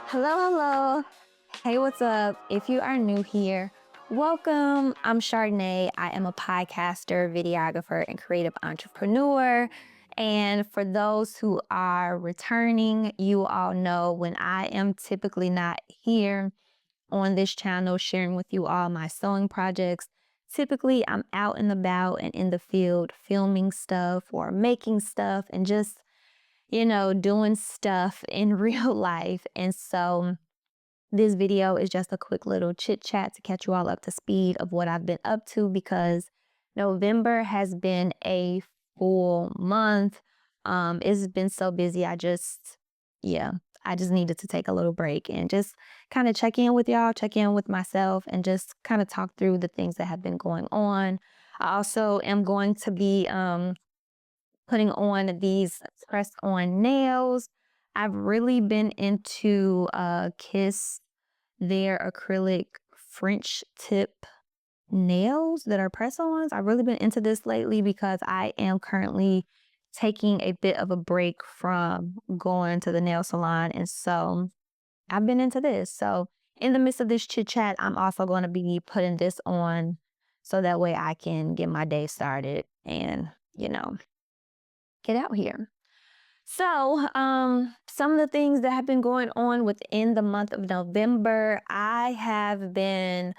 Hello. Hey, what's up? If you are new here, welcome. I'm Chardonnay. I am a podcaster, videographer, and creative entrepreneur. And for those who are returning, you all know when I am typically not here on this channel sharing with you all my sewing projects. Typically, I'm out and about and in the field filming stuff or making stuff and just doing stuff in real life. And so this video is just a quick little chit chat to catch you all up to speed of what I've been up to because November has been a full month. It's been so busy. I just needed to take a little break and just kind of check in with y'all, check in with myself, and just kind of talk through the things that have been going on. I also am going to be putting on these press-on nails. I've really been into Kiss, their acrylic French tip nails that are press-ons. I've really been into this lately because I am currently taking a bit of a break from going to the nail salon. And so I've been into this. So in the midst of this chit chat, I'm also going to be putting this on so that way I can get my day started and, get out here. So, some of the things that have been going on within the month of November, I have been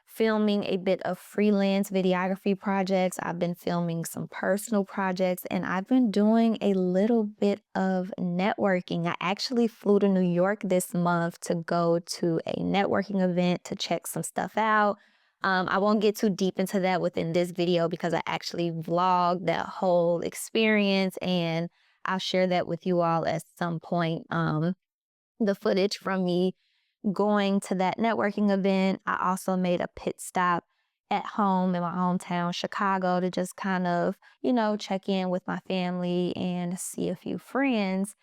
filming a bit of freelance videography projects. I've been filming some personal projects, and I've been doing a little bit of networking. I actually flew to New York this month to go to a networking event to check some stuff out. I won't get too deep into that within this video because I actually vlogged that whole experience, and I'll share that with you all at some point. The footage from me going to that networking event. I also made a pit stop at home in my hometown, Chicago, to just kind of, check in with my family and see a few friends.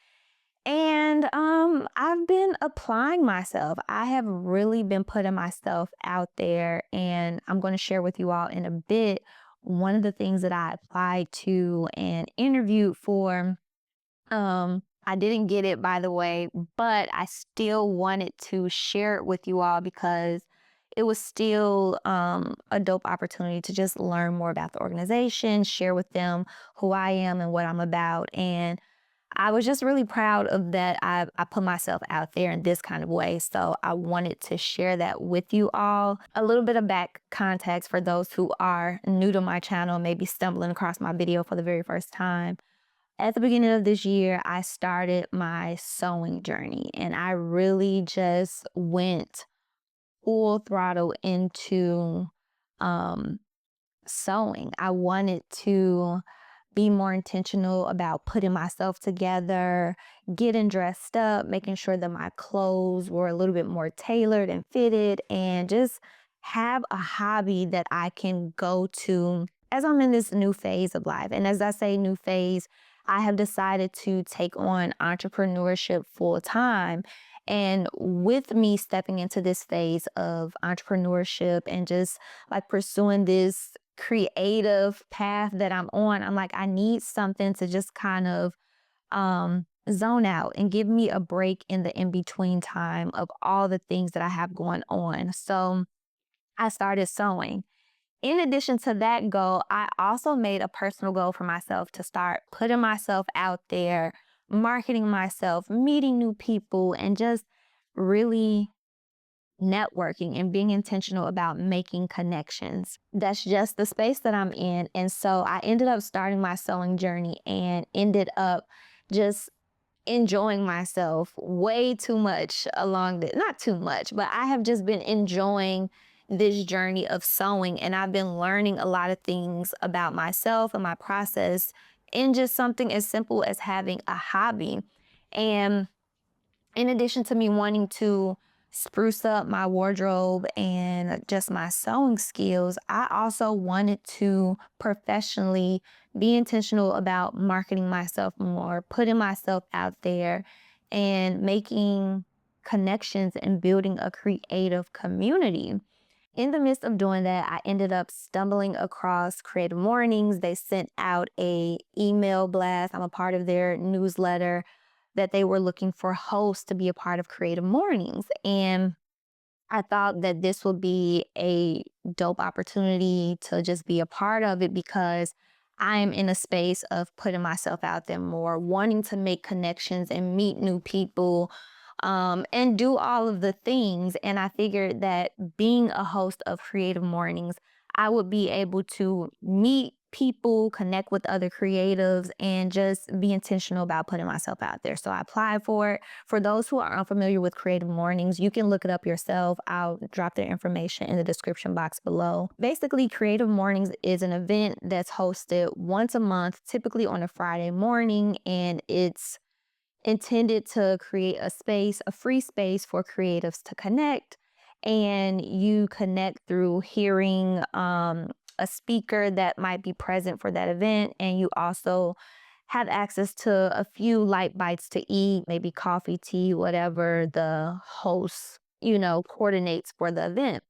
And I've been applying myself. I have really been putting myself out there, and I'm going to share with you all in a bit one of the things that I applied to and interviewed for. I didn't get it, by the way, but I still wanted to share it with you all because it was still a dope opportunity to just learn more about the organization, share with them who I am and what I'm about. And I was just really proud of that. I put myself out there in this kind of way. So I wanted to share that with you all. A little bit of back context for those who are new to my channel, maybe stumbling across my video for the very first time. At the beginning of this year, I started my sewing journey, and I really just went full throttle into um, sewing. I wanted to be more intentional about putting myself together, getting dressed up, making sure that my clothes were a little bit more tailored and fitted, and just have a hobby that I can go to as I'm in this new phase of life. And as I say new phase, I have decided to take on entrepreneurship full time. And with me stepping into this phase of entrepreneurship and just like pursuing this creative path that I'm on, I'm like, I need something to just kind of zone out and give me a break in the in-between time of all the things that I have going on. So I started sewing. In addition to that goal, I also made a personal goal for myself to start putting myself out there, marketing myself, meeting new people, and just really networking and being intentional about making connections. That's just the space that I'm in. And so I ended up starting my sewing journey and ended up just enjoying myself way too much along the, not too much, but I have just been enjoying this journey of sewing, and I've been learning a lot of things about myself and my process in just something as simple as having a hobby. And in addition to me wanting to spruce up my wardrobe and just my sewing skills, I also wanted to professionally be intentional about marketing myself more, putting myself out there, and making connections and building a creative community. In the midst of doing that, I ended up stumbling across Creative Mornings. They sent out a email blast. I'm a part of their newsletter that they were looking for hosts to be a part of Creative Mornings. And I thought that this would be a dope opportunity to just be a part of it because I'm in a space of putting myself out there more, wanting to make connections and meet new people, and do all of the things. And I figured that being a host of Creative Mornings, I would be able to meet people, connect with other creatives, and just be intentional about putting myself out there. So I applied for it. For those who are unfamiliar with Creative Mornings, you can look it up yourself. I'll drop their information in the description box below. Basically, Creative Mornings is an event that's hosted once a month, typically on a Friday morning, and it's intended to create a space, a free space for creatives to connect. And you connect through hearing a speaker that might be present for that event. And you also have access to a few light bites to eat, maybe coffee, tea, whatever the host, coordinates for the event.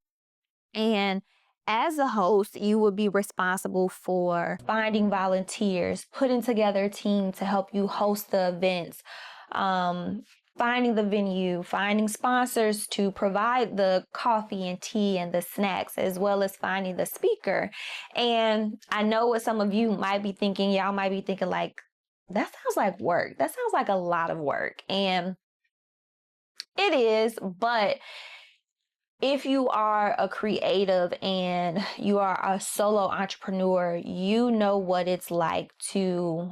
And as a host, you would be responsible for finding volunteers, putting together a team to help you host the events, um, finding the venue, finding sponsors to provide the coffee and tea and the snacks, as well as finding the speaker. And I know what some of you might be thinking, y'all might be thinking like, that sounds like work. That sounds like a lot of work. And it is, but if you are a creative and you are a solo entrepreneur, you know what it's like to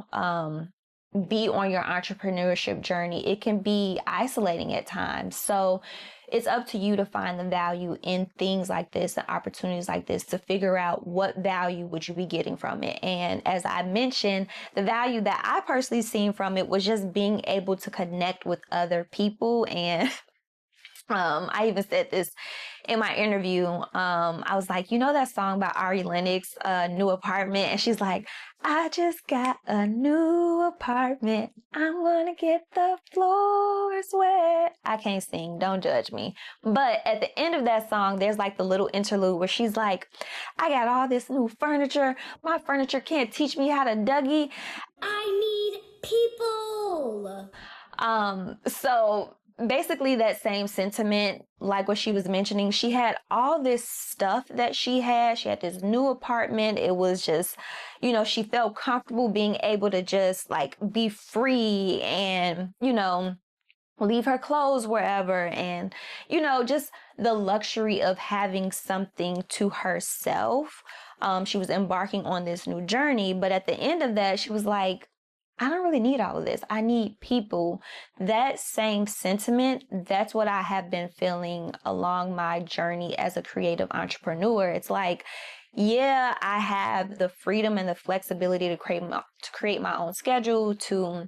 be on your entrepreneurship journey. It can be isolating at times. So it's up to you to find the value in things like this and opportunities like this to figure out what value would you be getting from it. And as I mentioned, the value that I personally seen from it was just being able to connect with other people. And I even said this in my interview. I was like, that song by Ari Lennox, New Apartment? And she's like, I just got a new apartment. I'm gonna get the floors wet. I can't sing, don't judge me. But at the end of that song, there's like the little interlude where she's like, I got all this new furniture. My furniture can't teach me how to Dougie. I need people. So basically that same sentiment, like what she was mentioning, she had all this stuff that she had this new apartment. It was just, she felt comfortable being able to just like be free and, leave her clothes wherever, and just the luxury of having something to herself. She was embarking on this new journey, but at the end of that, she was like, I don't really need all of this. I need people. That same sentiment, that's what I have been feeling along my journey as a creative entrepreneur. It's like, yeah, I have the freedom and the flexibility to create my own schedule, to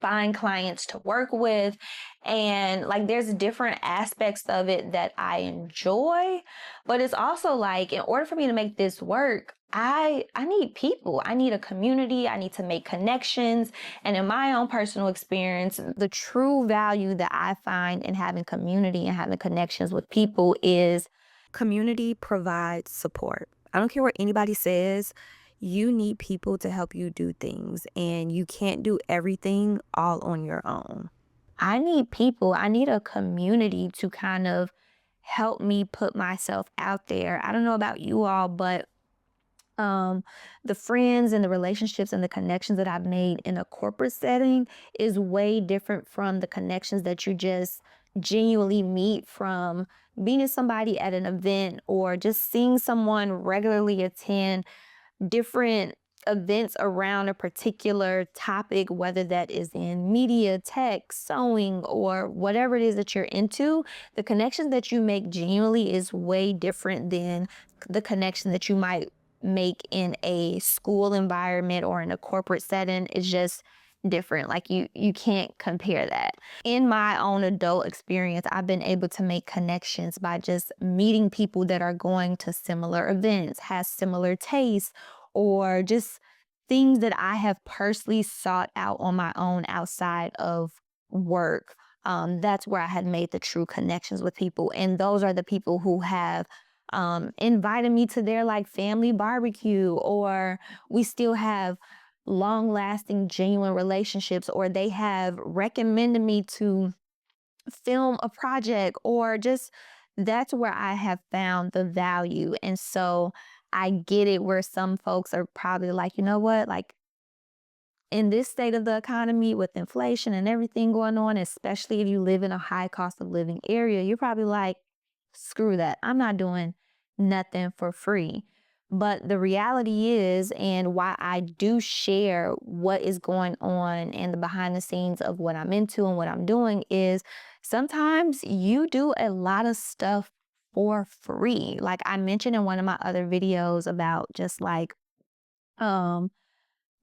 find clients to work with. And like, there's different aspects of it that I enjoy, but it's also like, in order for me to make this work, I need people. I need a community. I need to make connections. And in my own personal experience, the true value that I find in having community and having connections with people is community provides support. I don't care what anybody says. You need people to help you do things, and you can't do everything all on your own. I need people. I need a community to kind of help me put myself out there. I don't know about you all, but the friends and the relationships and the connections that I've made in a corporate setting is way different from the connections that you just genuinely meet from meeting somebody at an event or just seeing someone regularly attend different events around a particular topic, whether that is in media, tech, sewing, or whatever it is that you're into. The connections that you make genuinely is way different than the connection that you might make in a school environment or in a corporate setting. It's just different. Like, you can't compare that. In my own adult experience, I've been able to make connections by just meeting people that are going to similar events, has similar tastes, or just things that I have personally sought out on my own outside of work. That's where I had made the true connections with people. And those are the people who have invited me to their like family barbecue, or we still have long-lasting, genuine relationships, or they have recommended me to film a project, or just that's where I have found the value. And so I get it where some folks are probably like, you know what, like in this state of the economy with inflation and everything going on, especially if you live in a high cost of living area, you're probably like, screw that. I'm not doing nothing for free. But the reality is, and why I do share what is going on and the behind the scenes of what I'm into and what I'm doing, is sometimes you do a lot of stuff for free. Like I mentioned in one of my other videos about just like, um,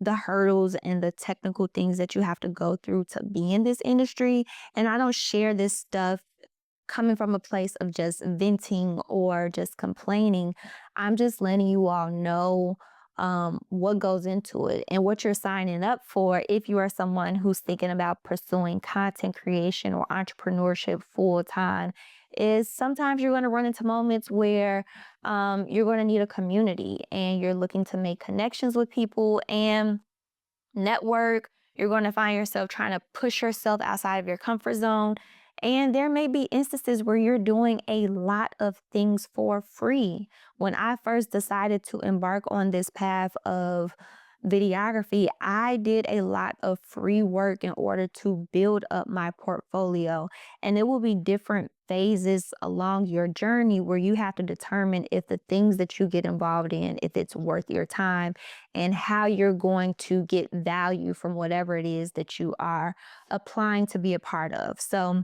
the hurdles and the technical things that you have to go through to be in this industry. And I don't share this stuff coming from a place of just venting or just complaining. I'm just letting you all know what goes into it and what you're signing up for if you are someone who's thinking about pursuing content creation or entrepreneurship full time. Is sometimes you're going to run into moments where you're going to need a community and you're looking to make connections with people and network. You're going to find yourself trying to push yourself outside of your comfort zone. And there may be instances where you're doing a lot of things for free. When I first decided to embark on this path of videography, I did a lot of free work in order to build up my portfolio. And it will be different phases along your journey where you have to determine if the things that you get involved in, if it's worth your time, and how you're going to get value from whatever it is that you are applying to be a part of. So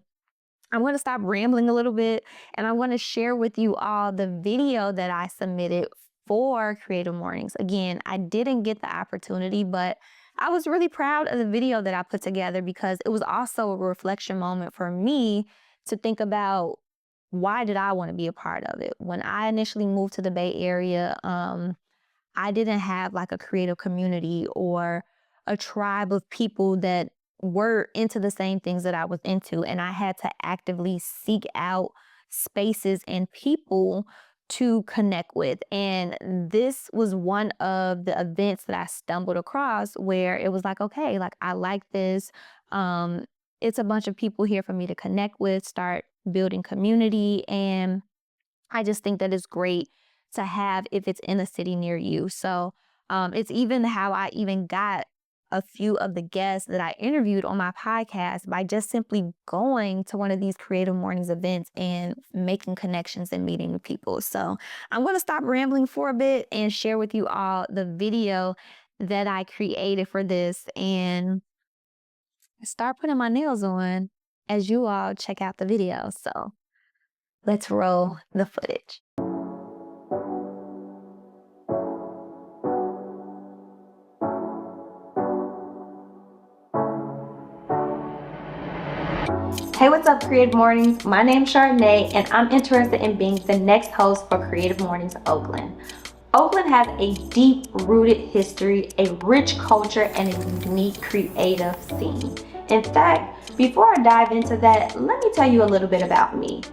I'm going to stop rambling a little bit, and I want to share with you all the video that I submitted for Creative Mornings. Again, I didn't get the opportunity, but I was really proud of the video that I put together because it was also a reflection moment for me to think about, why did I want to be a part of it? When I initially moved to the Bay Area, I didn't have like a creative community or a tribe of people that were into the same things that I was into. And I had to actively seek out spaces and people to connect with. And this was one of the events that I stumbled across where it was like, okay, like I like this. Um, it's a bunch of people here for me to connect with, start building community. And I just think that it's great to have if it's in a city near you. So it's even how I even got a few of the guests that I interviewed on my podcast by just simply going to one of these Creative Mornings events and making connections and meeting with people. So I'm going to stop rambling for a bit and share with you all the video that I created for this and start putting my nails on as you all check out the video. So let's roll the footage. Hey, what's up, Creative Mornings? My name's Chardonnay, and I'm interested in being the next host for Creative Mornings Oakland. Oakland has a deep-rooted history, a rich culture, and a unique creative scene. In fact, before I dive into that, let me tell you a little bit about me.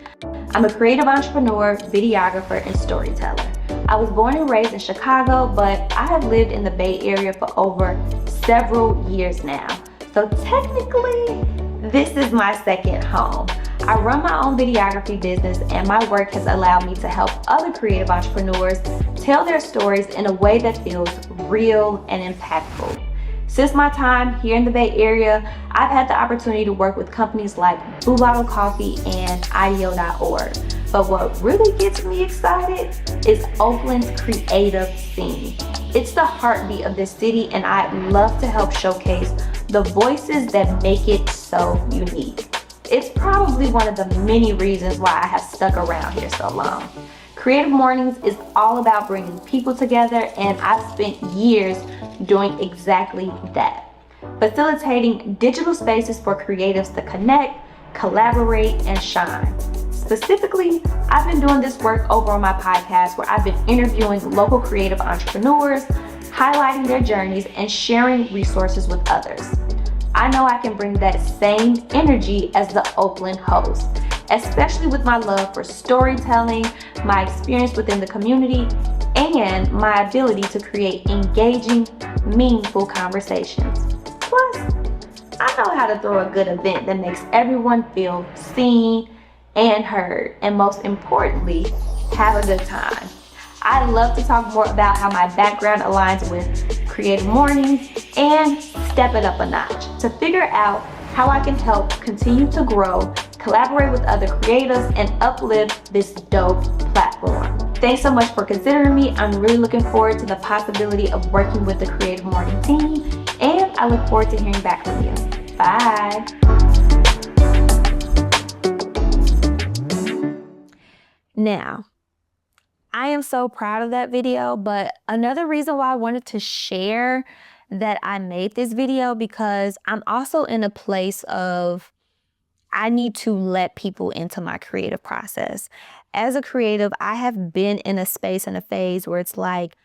I'm a creative entrepreneur, videographer, and storyteller. I was born and raised in Chicago, but I have lived in the Bay Area for over several years now. So technically, this is my second home. I run my own videography business, and my work has allowed me to help other creative entrepreneurs tell their stories in a way that feels real and impactful. Since my time here in the Bay Area, I've had the opportunity to work with companies like Blue Bottle Coffee and IDEO.org. But what really gets me excited is Oakland's creative scene. It's the heartbeat of this city, and I'd love to help showcase the voices that make it so unique. It's probably one of the many reasons why I have stuck around here so long. Creative Mornings is all about bringing people together, and I've spent years doing exactly that. Facilitating digital spaces for creatives to connect, collaborate, and shine. Specifically, I've been doing this work over on my podcast where I've been interviewing local creative entrepreneurs, highlighting their journeys, and sharing resources with others. I know I can bring that same energy as the Oakland host, especially with my love for storytelling, my experience within the community, and my ability to create engaging, meaningful conversations. Plus, I know how to throw a good event that makes everyone feel seen and heard, and most importantly, have a good time. I'd love to talk more about how my background aligns with creative mornings and step it up a notch to figure out how I can help continue to grow, collaborate with other creatives, and uplift this dope platform. Thanks so much for considering me. I'm really looking forward to the possibility of working with the Creative Morning team, and I look forward to hearing back from you. Bye. Now, I am so proud of that video, but another reason why I wanted to share that I made this video, because I'm also in a place of I need to let people into my creative process. As a creative, I have been in a space and a phase where it's like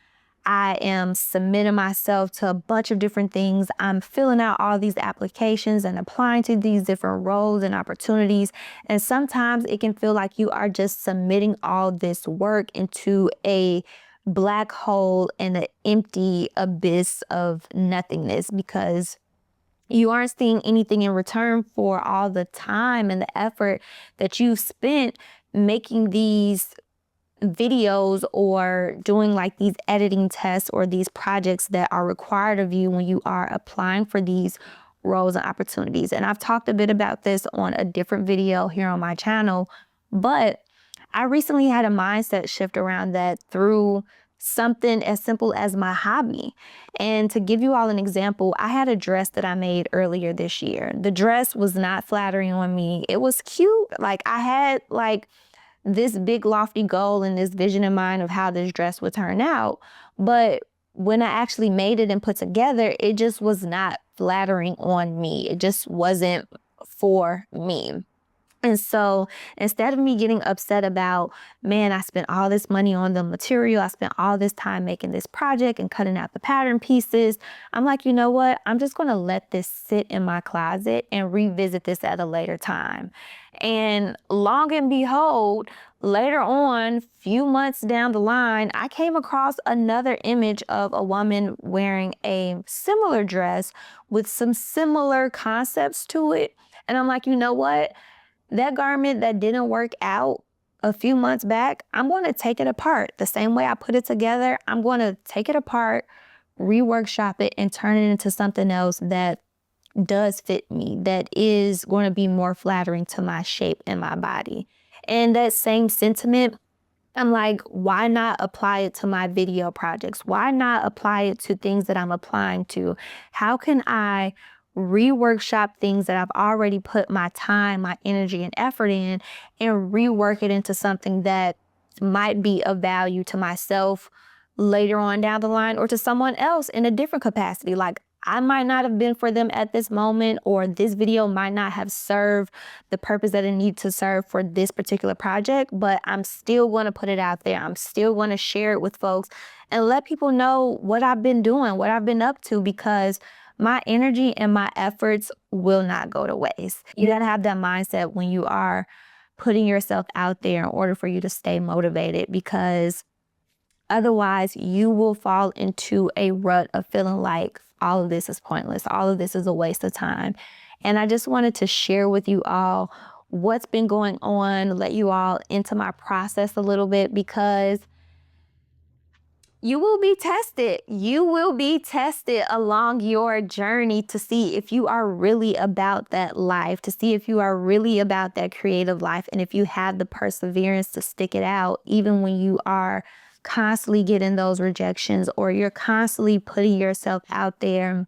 I am submitting myself to a bunch of different things. I'm filling out all these applications and applying to these different roles and opportunities. And sometimes it can feel like you are just submitting all this work into a black hole and an empty abyss of nothingness, because you aren't seeing anything in return for all the time and the effort that you've spent making these videos or doing like these editing tests or these projects that are required of you when you are applying for these roles and opportunities. And I've talked a bit about this on a different video here on my channel, but I recently had a mindset shift around that through something as simple as my hobby. And to give you all an example, I had a dress that I made earlier this year. The dress was not flattering on me. It was cute. Like I had this big lofty goal and this vision in mind of how this dress would turn out. But when I actually made it and put together, it just was not flattering on me. It just wasn't for me. And so instead of me getting upset about, man, I spent all this money on the material, I spent all this time making this project and cutting out the pattern pieces, I'm like, you know what? I'm just going to let this sit in my closet and revisit this at a later time. And long and behold, later on, few months down the line, I came across another image of a woman wearing a similar dress with some similar concepts to it. And I'm like, you know what? That garment that didn't work out a few months back, I'm going to take it apart. The same way I put it together, I'm going to take it apart, reworkshop it, and turn it into something else that does fit me, that is going to be more flattering to my shape and my body. And that same sentiment, I'm like, why not apply it to my video projects? Why not apply it to things that I'm applying to? How can I reworkshop things that I've already put my time, my energy, and effort in, and rework it into something that might be of value to myself later on down the line, or to someone else in a different capacity? Like, I might not have been for them at this moment, or this video might not have served the purpose that it needs to serve for this particular project, but I'm still going to put it out there. I'm still going to share it with folks and let people know what I've been doing, what I've been up to, because my energy and my efforts will not go to waste. You gotta have that mindset when you are putting yourself out there in order for you to stay motivated, because otherwise you will fall into a rut of feeling like all of this is pointless. All of this is a waste of time. And I just wanted to share with you all what's been going on, let you all into my process a little bit, because you will be tested. You will be tested along your journey to see if you are really about that life, to see if you are really about that creative life, and if you have the perseverance to stick it out, even when you are constantly getting those rejections, or you're constantly putting yourself out there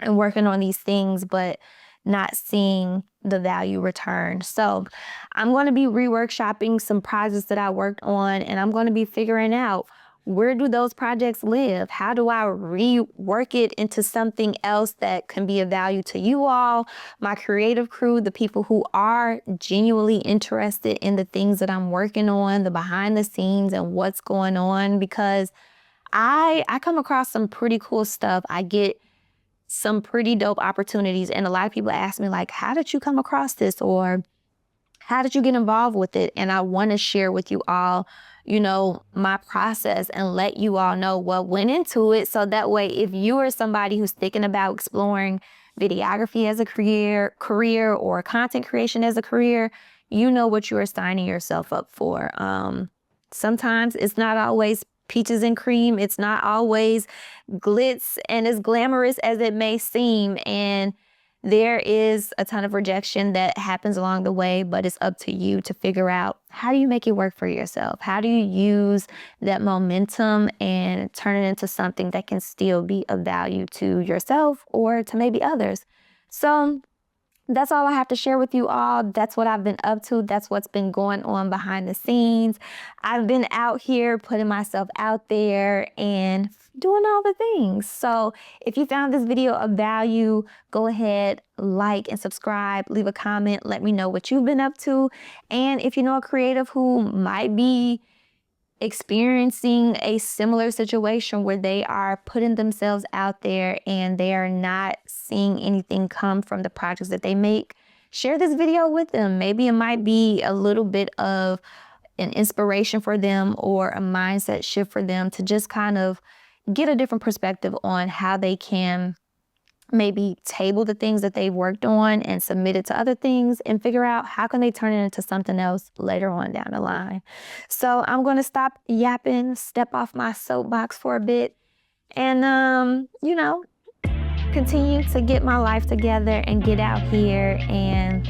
and working on these things, but not seeing the value return. So I'm going to be reworkshopping some projects that I worked on, and I'm going to be figuring out, where do those projects live? How do I rework it into something else that can be of value to you all, my creative crew, the people who are genuinely interested in the things that I'm working on, the behind the scenes and what's going on? Because I come across some pretty cool stuff. I get some pretty dope opportunities, and a lot of people ask me, like, how did you come across this, or how did you get involved with it? And I want to share with you all my process and let you all know what went into it. So that way, if you are somebody who's thinking about exploring videography as a career or content creation as a career, you know what you are signing yourself up for. Sometimes it's not always peaches and cream. It's not always glitz and as glamorous as it may seem. And there is a ton of rejection that happens along the way, but it's up to you to figure out, how do you make it work for yourself? How do you use that momentum and turn it into something that can still be of value to yourself or to maybe others? So that's all I have to share with you all. That's what I've been up to. That's what's been going on behind the scenes. I've been out here putting myself out there and doing all the things. So if you found this video of value, go ahead, like and subscribe, leave a comment, let me know what you've been up to. And if you know a creative who might be experiencing a similar situation where they are putting themselves out there and they are not seeing anything come from the projects that they make, share this video with them. Maybe it might be a little bit of an inspiration for them or a mindset shift for them to just kind of get a different perspective on how they can maybe table the things that they've worked on and submit it to other things and figure out how can they turn it into something else later on down the line. So I'm going to stop yapping, step off my soapbox for a bit, and, continue to get my life together and get out here and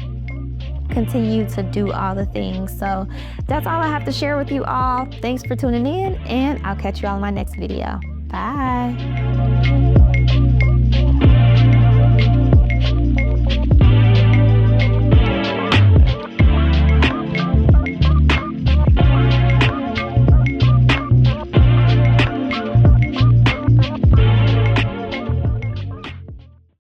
continue to do all the things. So that's all I have to share with you all. Thanks for tuning in, and I'll catch you all in my next video. Bye.